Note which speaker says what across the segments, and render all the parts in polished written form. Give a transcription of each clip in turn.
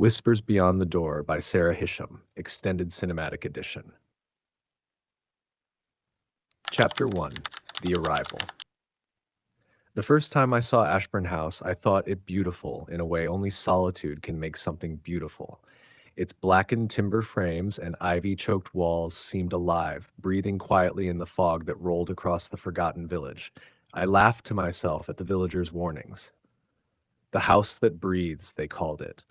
Speaker 1: Whispers Beyond the Door by Sara Hisham, Extended Cinematic Edition. Chapter 1: The Arrival. The first time I saw Ashbourne House, I thought it beautiful in a way only solitude can make something beautiful. Its blackened timber frames and ivy-choked walls seemed alive, breathing quietly in the fog that rolled across the forgotten village. I laughed to myself at the villagers' warnings. The house that breathes, they called it.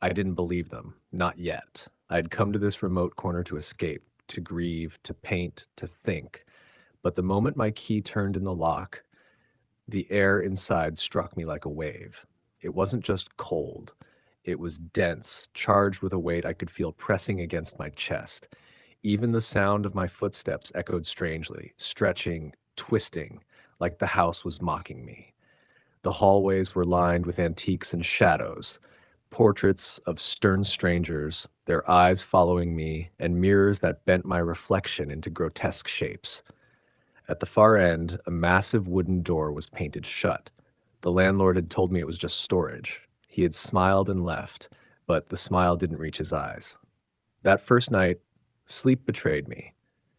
Speaker 1: I didn't believe them, not yet. I had come to this remote corner to escape, to grieve, to paint, to think. But the moment my key turned in the lock, the air inside struck me like a wave. It wasn't just cold. It was dense, charged with a weight I could feel pressing against my chest. Even the sound of my footsteps echoed strangely, stretching, twisting, like the house was mocking me. The hallways were lined with antiques and shadows, portraits of stern strangers, their eyes following me, and mirrors that bent my reflection into grotesque shapes. At the far end, a massive wooden door was painted shut. The landlord had told me it was just storage. He had smiled and left, but the smile didn't reach his eyes. That first night, sleep betrayed me.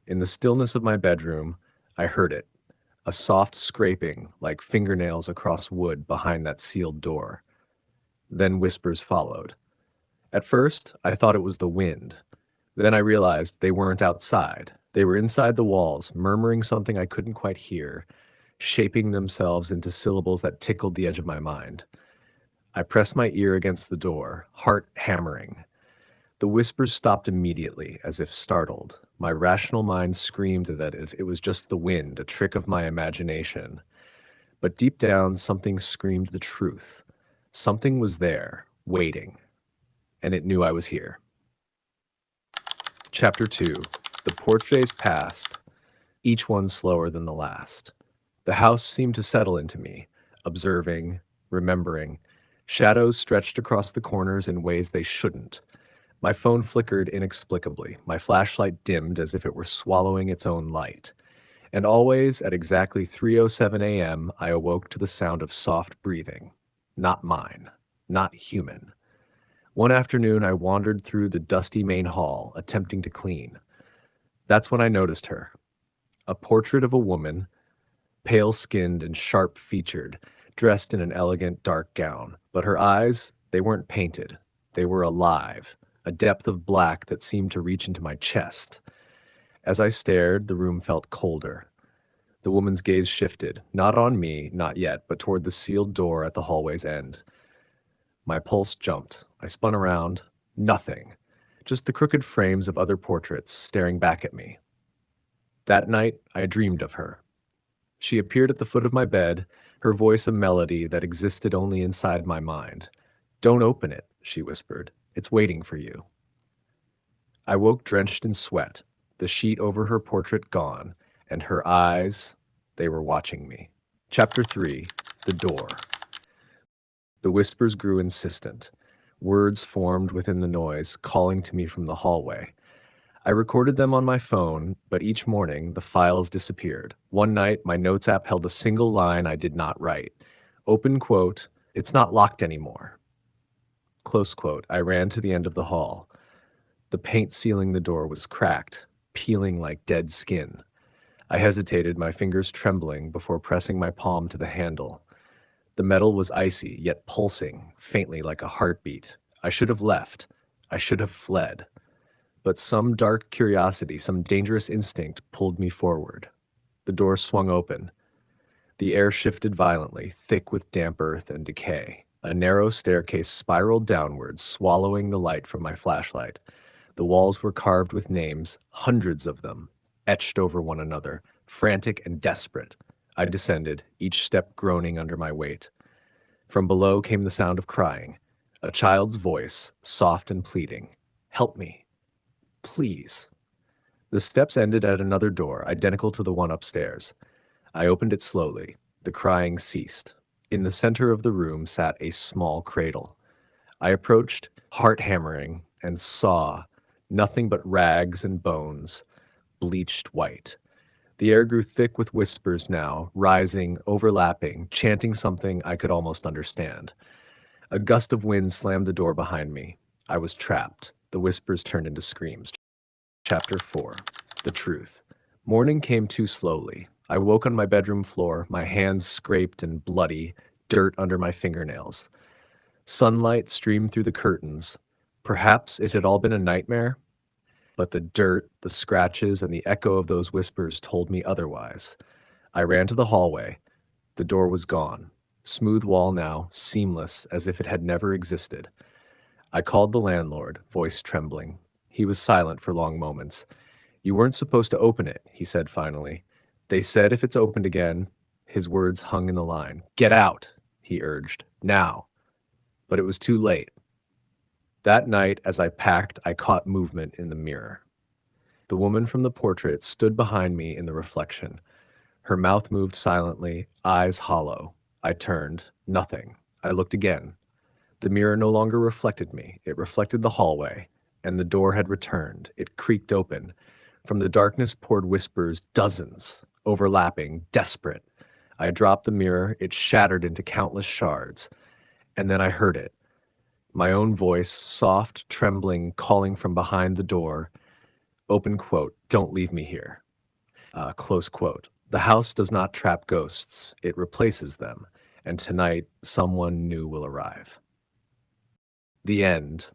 Speaker 1: In the stillness of my bedroom, I heard it, a soft scraping like fingernails across wood behind that sealed door. Then whispers followed. At first, I thought it was the wind. Then I realized they weren't outside. They were inside the walls, murmuring something I couldn't quite hear, shaping themselves into syllables that tickled the edge of my mind. I pressed my ear against the door, heart hammering. The whispers stopped immediately, as if startled. My rational mind screamed that it was just the wind, a trick of my imagination. But deep down, something screamed the truth. Something was there, waiting, and it knew I was here. Chapter 2: The portraits passed, each one slower than the last. The house seemed to settle into me, observing, remembering. Shadows stretched across the corners in ways they shouldn't. My phone flickered inexplicably. My flashlight dimmed as if it were swallowing its own light. And always at exactly 3:07 a.m., I awoke to the sound of soft breathing. Not mine, not human. One afternoon, I wandered through the dusty main hall, attempting to clean. That's when I noticed her. A portrait of a woman, pale-skinned and sharp-featured, dressed in an elegant dark gown. But her eyes, they weren't painted. They were alive, a depth of black that seemed to reach into my chest. As I stared, the room felt colder. The woman's gaze shifted, not on me, not yet, but toward the sealed door at the hallway's end. My pulse jumped. I spun around. Nothing. Just the crooked frames of other portraits staring back at me. That night, I dreamed of her. She appeared at the foot of my bed, her voice a melody that existed only inside my mind. "Don't open it," she whispered. "It's waiting for you." I woke drenched in sweat, the sheet over her portrait gone, and her eyes, they were watching me. Chapter 3: The Door. The whispers grew insistent. Words formed within the noise, calling to me from the hallway. I recorded them on my phone, but each morning the files disappeared. One night, my notes app held a single line I did not write. Open quote, "It's not locked anymore." Close quote. I ran to the end of the hall. The paint sealing the door was cracked, peeling like dead skin. I hesitated, my fingers trembling, before pressing my palm to the handle. The metal was icy, yet pulsing, faintly like a heartbeat. I should have left. I should have fled. But some dark curiosity, some dangerous instinct pulled me forward. The door swung open. The air shifted violently, thick with damp earth and decay. A narrow staircase spiraled downwards, swallowing the light from my flashlight. The walls were carved with names, hundreds of them, etched over one another, frantic and desperate. I descended, each step groaning under my weight. From below came the sound of crying, a child's voice, soft and pleading. "Help me. Please." The steps ended at another door, identical to the one upstairs. I opened it slowly. The crying ceased. In the center of the room sat a small cradle. I approached, heart hammering, and saw nothing but rags and bones, bleached white. The air grew thick with whispers now, rising, overlapping, chanting something I could almost understand. A gust of wind slammed the door behind me. I was trapped. The whispers turned into screams. Chapter 4. The Truth. Morning came too slowly. I woke on my bedroom floor, my hands scraped and bloody, dirt under my fingernails. Sunlight streamed through the curtains. Perhaps it had all been a nightmare, but the dirt, the scratches, and the echo of those whispers told me otherwise. I ran to the hallway. The door was gone. Smooth wall now, seamless, as if it had never existed. I called the landlord, voice trembling. He was silent for long moments. "You weren't supposed to open it," he said finally. "They said if it's opened again." His words hung in the line. "Get out," he urged. "Now." But it was too late. That night, as I packed, I caught movement in the mirror. The woman from the portrait stood behind me in the reflection. Her mouth moved silently, eyes hollow. I turned. Nothing. I looked again. The mirror no longer reflected me. It reflected the hallway, and the door had returned. It creaked open. From the darkness poured whispers, dozens, overlapping, desperate. I dropped the mirror. It shattered into countless shards. And then I heard it. My own voice, soft, trembling, calling from behind the door. Open quote, "Don't leave me here." Close quote. The house does not trap ghosts. It replaces them. And tonight, someone new will arrive. The end.